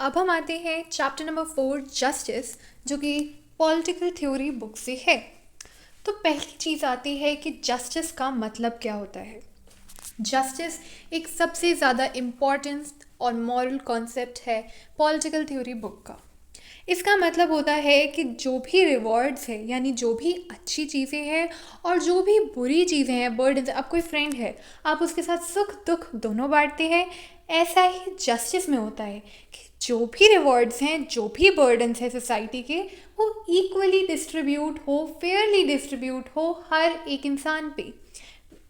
अब हम आते हैं चैप्टर नंबर 4 जस्टिस, जो कि पॉलिटिकल थ्योरी बुक से है। तो पहली चीज़ आती है कि जस्टिस का मतलब क्या होता है। जस्टिस एक सबसे ज़्यादा इम्पॉर्टेंट और मॉरल कॉन्सेप्ट है पॉलिटिकल थ्योरी बुक का। इसका मतलब होता है कि जो भी रिवॉर्ड्स है, यानी जो भी अच्छी चीज़ें हैं और जो भी बुरी चीज़ें हैं, बर्डन, अब कोई फ्रेंड है, आप उसके साथ सुख दुख दोनों बांटते हैं। ऐसा ही जस्टिस में होता है कि जो भी रिवॉर्ड्स हैं, जो भी बर्डन्स हैं सोसाइटी के, वो इक्वली डिस्ट्रीब्यूट हो, फेयरली डिस्ट्रीब्यूट हो हर एक इंसान पे।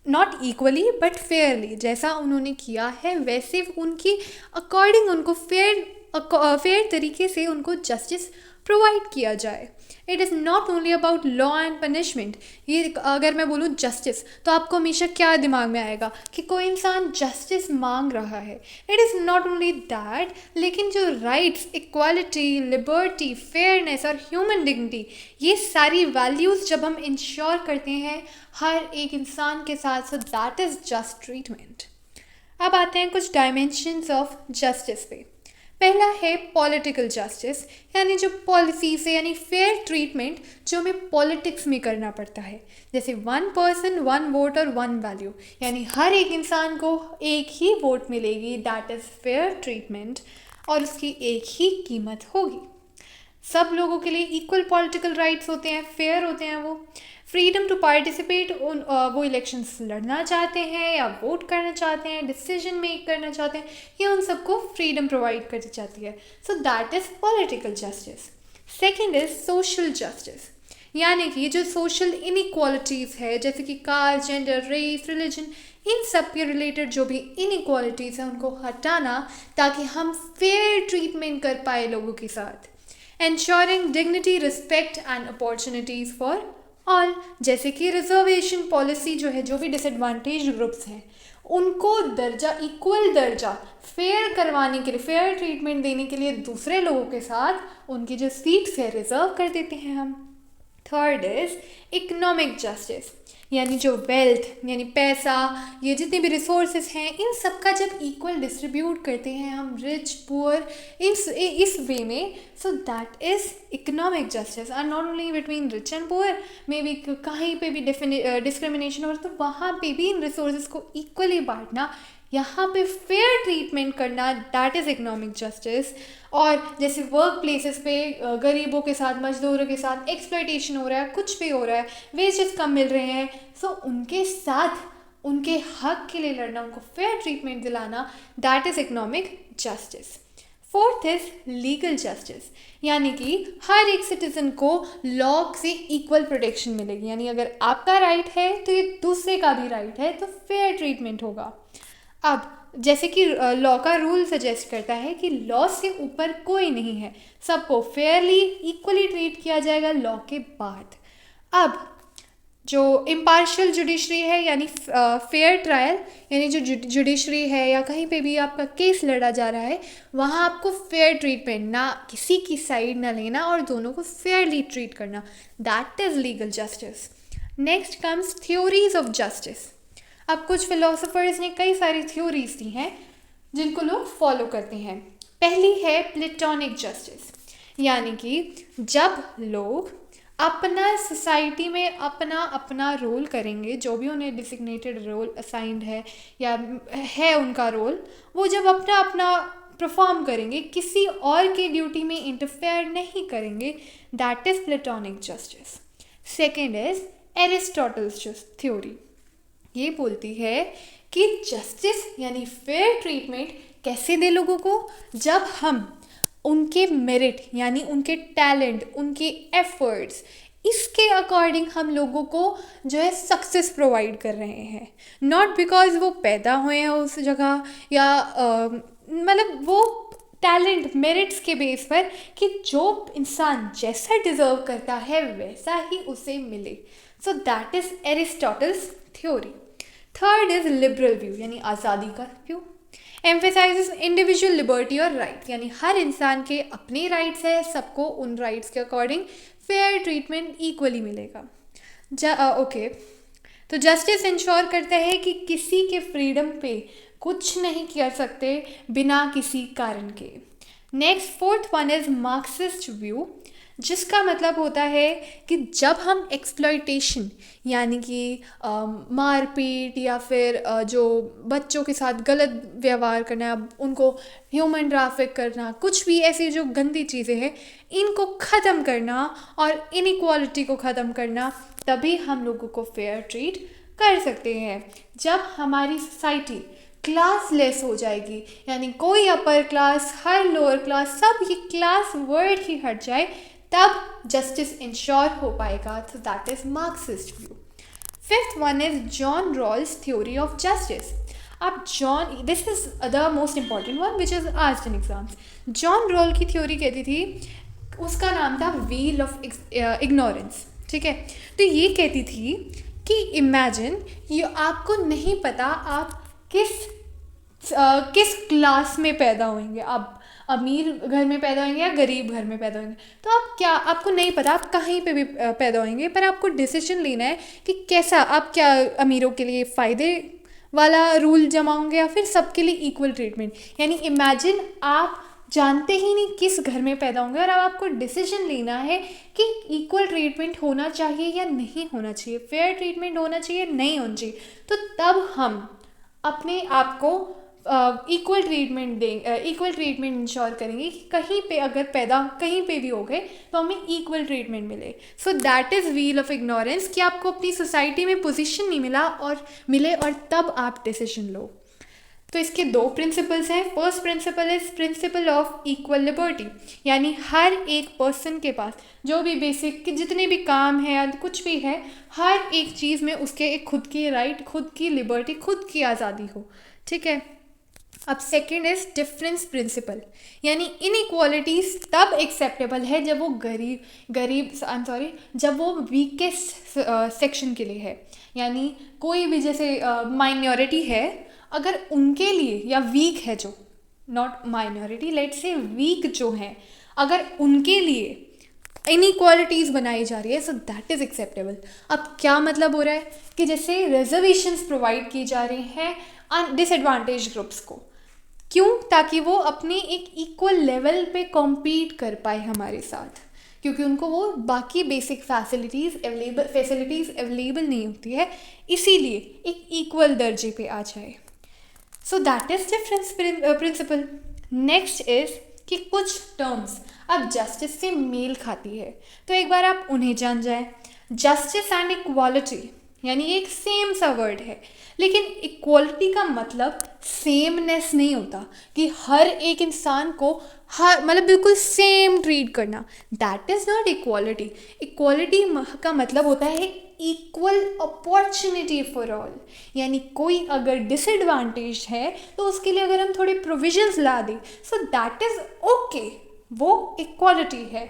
नॉट इक्वली बट फेयरली, जैसा उन्होंने किया है वैसे उनकी अकॉर्डिंग उनको फेयर तरीके से उनको जस्टिस प्रोवाइड किया जाए। It is not only about law and punishment. ये अगर मैं बोलूँ जस्टिस, तो आपको हमेशा क्या दिमाग में आएगा कि कोई इंसान जस्टिस मांग रहा है। It is not only that, लेकिन जो राइट्स, इक्वालिटी, लिबर्टी, फेयरनेस और ह्यूमन डिग्निटी, ये सारी वैल्यूज़ जब हम इंश्योर करते हैं हर एक इंसान के साथ, सो दैट इज़ जस्ट ट्रीटमेंट। अब आते हैं कुछ डायमेंशंस ऑफ जस्टिस पे। पहला है पॉलिटिकल जस्टिस, यानी जो पॉलिसी से, यानी फेयर ट्रीटमेंट जो हमें पॉलिटिक्स में करना पड़ता है। जैसे 1 पर्सन 1 वोट और 1 वैल्यू, यानी हर एक इंसान को एक ही वोट मिलेगी, दैट इज़ फेयर ट्रीटमेंट, और उसकी एक ही कीमत होगी। सब लोगों के लिए इक्वल पॉलिटिकल राइट्स होते हैं, फेयर होते हैं वो। फ्रीडम टू पार्टिसिपेट, वो इलेक्शंस लड़ना चाहते हैं या वोट करना चाहते हैं, डिसीजन मेक करना चाहते हैं, ये उन सबको फ्रीडम प्रोवाइड कर जाती है। सो that is political justice. Second is social justice, यानी कि जो सोशल इनइक्वालिटीज़ है, जैसे कि कास्ट, जेंडर, रेस, रिलीजन, इन सब के रिलेटेड जो भी इनइक्वालिटीज़ हैं उनको हटाना, ताकि हम फेयर ट्रीटमेंट कर पाए लोगों के साथ। ensuring dignity, respect and opportunities for all, जैसे कि रिजर्वेशन पॉलिसी जो है, जो भी डिसएडवांटेज ग्रुप्स हैं उनको दर्जा, इक्वल दर्जा फेयर करवाने के लिए, फेयर ट्रीटमेंट देने के लिए दूसरे लोगों के साथ उनकी जो सीट्स है रिजर्व कर देते हैं हम। थर्ड इज इकोनॉमिक जस्टिस, यानी जो वेल्थ, यानी पैसा, ये जितने भी रिसोर्सेज हैं, इन सब का जब इक्वल डिस्ट्रीब्यूट करते हैं हम, रिच पुअर, इस वे में, so that is economic justice. और not only between rich and poor, maybe कहीं पे भी डिस्क्रिमिनेशन हो तो वहाँ पे भी इन रिसोर्सेज को इक्वली बांटना, यहाँ पे फेयर ट्रीटमेंट करना, दैट इज़ इकोनॉमिक जस्टिस। और जैसे वर्क प्लेसेस पे गरीबों के साथ, मजदूरों के साथ एक्सप्लॉयटेशन हो रहा है, कुछ भी हो रहा है, वेजेस कम मिल रहे हैं, सो उनके साथ उनके हक के लिए लड़ना, उनको फेयर ट्रीटमेंट दिलाना, that is economic justice. Fourth is legal justice, यानी कि हर एक सिटीजन को लॉ से इक्वल प्रोटेक्शन मिलेगी, यानी अगर आपका राइट है तो ये दूसरे का भी राइट है, तो फेयर ट्रीटमेंट होगा। अब जैसे कि लॉ का रूल सजेस्ट करता है कि लॉ से ऊपर कोई नहीं है, सबको फेयरली इक्वली ट्रीट किया जाएगा लॉ के बाद। अब जो इम्पार्शियल जुडिशरी है, यानी फेयर ट्रायल, यानी जो जुडिशरी है या कहीं पे भी आपका केस लड़ा जा रहा है, वहाँ आपको फेयर ट्रीटमेंट, ना किसी की साइड ना लेना और दोनों को फेयरली ट्रीट करना, that is legal justice. Next comes theories of justice. अब कुछ फिलोसोफर्स ने कई सारी थ्योरीज दी हैं जिनको लोग फॉलो करते हैं। पहली है प्लेटोनिक जस्टिस, यानी कि जब लोग अपना सोसाइटी में अपना अपना रोल करेंगे, जो भी उन्हें डिसिग्नेटेड रोल असाइंड है या है उनका रोल, वो जब अपना अपना परफॉर्म करेंगे, किसी और की ड्यूटी में इंटरफेयर नहीं करेंगे, that is platonic justice. Second is Aristotle's theory. ये बोलती है कि जस्टिस यानी फेयर ट्रीटमेंट कैसे दे लोगों को, जब हम उनके मेरिट, यानी उनके टैलेंट, उनके एफर्ट्स, इसके अकॉर्डिंग हम लोगों को जो है सक्सेस प्रोवाइड कर रहे हैं, नॉट बिकॉज वो पैदा हुए हैं उस जगह, या मतलब वो टैलेंट, मेरिट्स के बेस पर कि जो इंसान जैसा डिजर्व करता है वैसा ही उसे मिले। So that is Aristotle's theory. Third is liberal view, यानी आज़ादी का व्यू। एम्फेसाइजेस इंडिविजुअल लिबर्टी और राइट, यानी हर इंसान के अपने राइट्स है, सबको उन राइट्स के अकॉर्डिंग फेयर ट्रीटमेंट इक्वली मिलेगा। ओके, तो जस्टिस इंश्योर करता है कि किसी के फ्रीडम पे कुछ नहीं कर सकते बिना किसी कारण के। Next fourth one is Marxist view, जिसका मतलब होता है कि जब हम एक्सप्लॉयटेशन यानी कि मारपीट या फिर जो बच्चों के साथ गलत व्यवहार करना, उनको ह्यूमन ट्रैफिक करना, कुछ भी ऐसी जो गंदी चीज़ें हैं, इनको ख़त्म करना और इनइक्वालिटी को ख़त्म करना, तभी हम लोगों को फेयर ट्रीट कर सकते हैं। जब हमारी सोसाइटी क्लासलेस हो जाएगी, यानी कोई अपर क्लास, हर लोअर क्लास, सब ये क्लास वर्ड ही हट जाए, तब जस्टिस इंश्योर हो पाएगा। तो that is Marxist view. Fifth one is John Rawls theory of justice. अब this is the most important one which is asked in exams. John Rawl की थ्योरी कहती थी, उसका नाम था व्हील ऑफ इग्नोरेंस, ठीक है। तो ये कहती थी कि इमेजिन, ये आपको नहीं पता आप किस क्लास में पैदा होंगे, आप अमीर घर में पैदा होंगे या गरीब घर में पैदा होंगे, तो आपको नहीं पता आप कहीं पे भी पैदा होंगे, पर आपको डिसीजन लेना है कि कैसा, आप क्या अमीरों के लिए फ़ायदे वाला रूल जमाओगे या फिर सबके लिए इक्वल ट्रीटमेंट। यानी इमेजिन आप जानते ही नहीं किस घर में पैदा होंगे और अब आपको डिसीजन लेना है कि इक्वल ट्रीटमेंट होना चाहिए या नहीं होना चाहिए, फेयर ट्रीटमेंट होना चाहिए नहीं होना चाहिए। तो तब हम अपने आप को इक्वल ट्रीटमेंट इंश्योर करेंगे कि कहीं पे अगर पैदा कहीं पे भी हो गए तो हमें इक्वल ट्रीटमेंट मिले। सो that is wheel of ignorance, कि आपको अपनी सोसाइटी में पोजीशन नहीं मिले और तब आप डिसीजन लो। तो इसके दो प्रिंसिपल्स हैं। First principle is principle of equal liberty, यानी हर एक पर्सन के पास जो भी बेसिक जितने भी काम है या कुछ भी है, हर एक चीज़ में उसके एक खुद की राइट, खुद की लिबर्टी, खुद की आज़ादी हो, ठीक है। अब सेकंड इज डिफरेंस प्रिंसिपल, यानी इनइक्वालिटीज तब एक्सेप्टेबल है जब वो जब वो वीकेस्ट सेक्शन के लिए है। यानी कोई भी जैसे माइनॉरिटी है, अगर उनके लिए, या वीक है जो, not minority, let's say weak जो है, अगर उनके लिए इनइक्वालिटीज़ बनाई जा रही है, सो दैट इज़ एक्सेप्टेबल। अब क्या मतलब हो रहा है कि जैसे रिजर्वेशंस प्रोवाइड की जा रही हैं डिसएडवांटेज ग्रुप्स को, क्यों? ताकि वो अपने एक इक्वल लेवल पे कॉम्पीट कर पाए हमारे साथ, क्योंकि उनको वो बाकी बेसिक फैसिलिटीज़ अवेलेबल नहीं होती है, इसीलिए एक इक्वल दर्जे पे आ जाए। So that is difference principle. Next is कि कुछ टर्म्स अब जस्टिस से मेल खाती है, तो एक बार आप उन्हें जान जाए। जस्टिस एंड इक्वालिटी, यानी एक सेम सा वर्ड है, लेकिन इक्वालिटी का मतलब सेमनेस नहीं होता कि हर एक इंसान को मतलब बिल्कुल सेम ट्रीट करना, that is not equality. Equality का मतलब होता है इक्वल अपॉर्चुनिटी फॉर ऑल, यानी कोई अगर डिसएडवांटेज है तो उसके लिए अगर हम थोड़े प्रोविजंस ला दें, सो दैट इज़ ओके, वो इक्वालिटी है।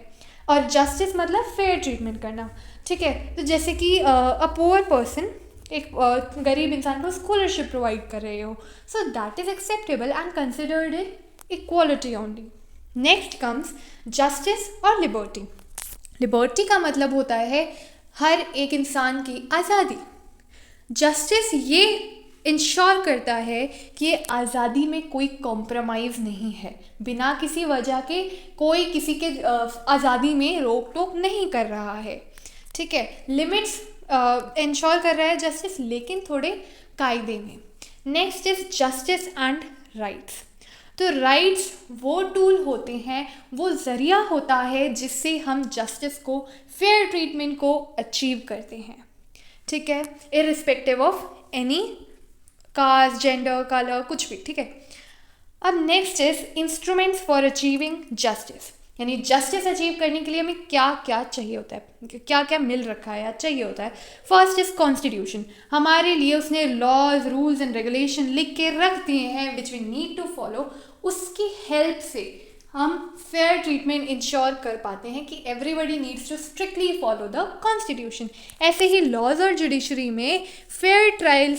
और जस्टिस मतलब फेयर ट्रीटमेंट करना, ठीक है। तो जैसे कि अ पुअर पर्सन, एक गरीब इंसान को स्कॉलरशिप प्रोवाइड कर रहे हो, सो that is acceptable and considered in equality only. Next comes justice और लिबर्टी। लिबर्टी का मतलब होता है हर एक इंसान की आज़ादी। जस्टिस ये इंश्योर करता है कि ये आज़ादी में कोई कॉम्प्रोमाइज़ नहीं है, बिना किसी वजह के कोई किसी के आज़ादी में रोक टोक नहीं कर रहा है, ठीक है। लिमिट्स इंश्योर कर रहा है जस्टिस, लेकिन थोड़े कायदे में। Next is justice and rights. तो राइट्स वो टूल होते हैं, वो ज़रिया होता है जिससे हम जस्टिस को, फेयर ट्रीटमेंट को अचीव करते हैं, ठीक है, irrespective of any caste, gender, colour, कुछ भी, ठीक है। अब next is instruments for achieving justice, यानी जस्टिस अचीव करने के लिए हमें क्या क्या चाहिए होता है, क्या क्या मिल रखा है या चाहिए होता है। फर्स्ट इज कॉन्स्टिट्यूशन, हमारे लिए उसने लॉज, रूल्स एंड रेगुलेशन लिख के रख दिए हैं which we need to follow. उसकी हेल्प से हम फेयर ट्रीटमेंट इंश्योर कर पाते हैं कि everybody needs to strictly follow the constitution. ऐसे ही लॉज और जुडिशरी में फेयर ट्रायल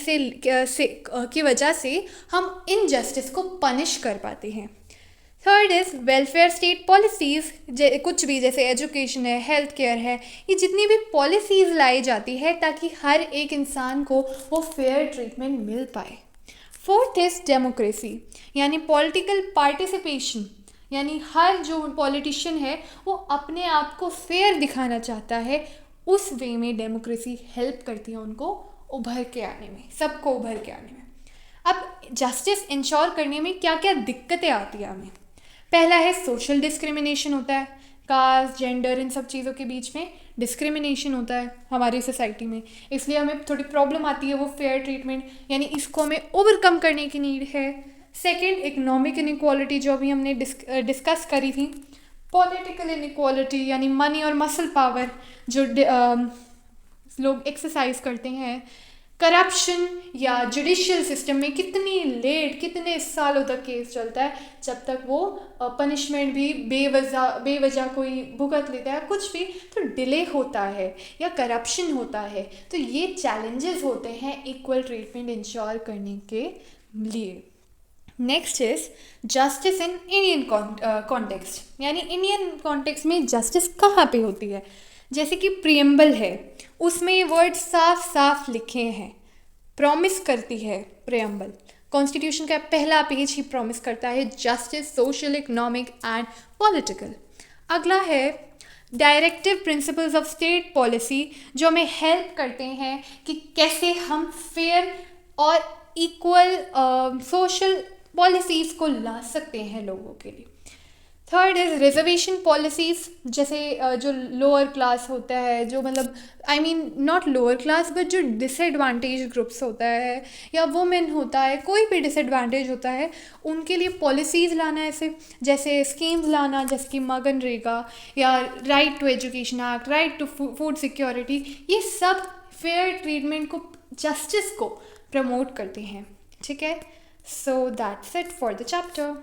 की वजह से हम इनजस्टिस को पनिश कर पाते हैं। Third is welfare state policies, कुछ भी जैसे एजुकेशन है, हेल्थ केयर है, ये जितनी भी पॉलिसीज़ लाई जाती है ताकि हर एक इंसान को वो फेयर ट्रीटमेंट मिल पाए। फोर्थ इज़ डेमोक्रेसी, यानी पॉलिटिकल पार्टिसिपेशन, यानी हर जो पॉलिटिशियन है वो अपने आप को फेयर दिखाना चाहता है, उस वे में डेमोक्रेसी हेल्प करती है उनको उभर के आने में, सबको उभर के आने में। अब जस्टिस इंश्योर करने में क्या क्या दिक्कतें आती है हमें। पहला है सोशल डिस्क्रिमिनेशन होता है, कास्ट जेंडर इन सब चीज़ों के बीच में डिस्क्रिमिनेशन होता है हमारी सोसाइटी में, इसलिए हमें थोड़ी प्रॉब्लम आती है वो फेयर ट्रीटमेंट, यानी इसको हमें ओवरकम करने की नीड है। सेकंड, इकोनॉमिक इनइक्वालिटी जो अभी हमने डिस्कस करी थी। पॉलिटिकल इनइक्वालिटी यानी मनी और मसल पावर जो लोग एक्सरसाइज करते हैं। करप्शन या जुडिशियल सिस्टम में कितने सालों तक केस चलता है, जब तक वो पनिशमेंट भी बेवजह कोई भुगत लेता है, कुछ भी तो डिले होता है या करप्शन होता है। तो ये चैलेंजेस होते हैं इक्वल ट्रीटमेंट इंश्योर करने के लिए। Next is justice in Indian context, यानी इंडियन कॉन्टेक्स्ट में जस्टिस कहाँ पे होती है। जैसे कि प्रियम्बल है, उसमें ये वर्ड साफ साफ लिखे हैं, प्रॉमिस करती है प्रियम्बल, कॉन्स्टिट्यूशन का पहला पेज ही प्रॉमिस करता है justice social economic and political. अगला है directive principles of state policy, जो हमें हेल्प करते हैं कि कैसे हम फेयर और इक्वल सोशल पॉलिसीज़ को ला सकते हैं लोगों के लिए। थर्ड इज़ रिजर्वेशन पॉलिसीज़, जैसे जो लोअर क्लास होता है, जो मतलब नॉट लोअर क्लास बट जो डिसएडवांटेज ग्रुप्स होता है या वुमेन होता है, कोई भी डिसएडवांटेज होता है, उनके लिए पॉलिसीज़ लाना ऐसे, जैसे स्कीम्स लाना, जैसे कि मगनरेगा या right to education act, right to food security, ये सब फेयर ट्रीटमेंट को, जस्टिस को प्रमोट करते हैं। ठीक है, so that's it for the chapter.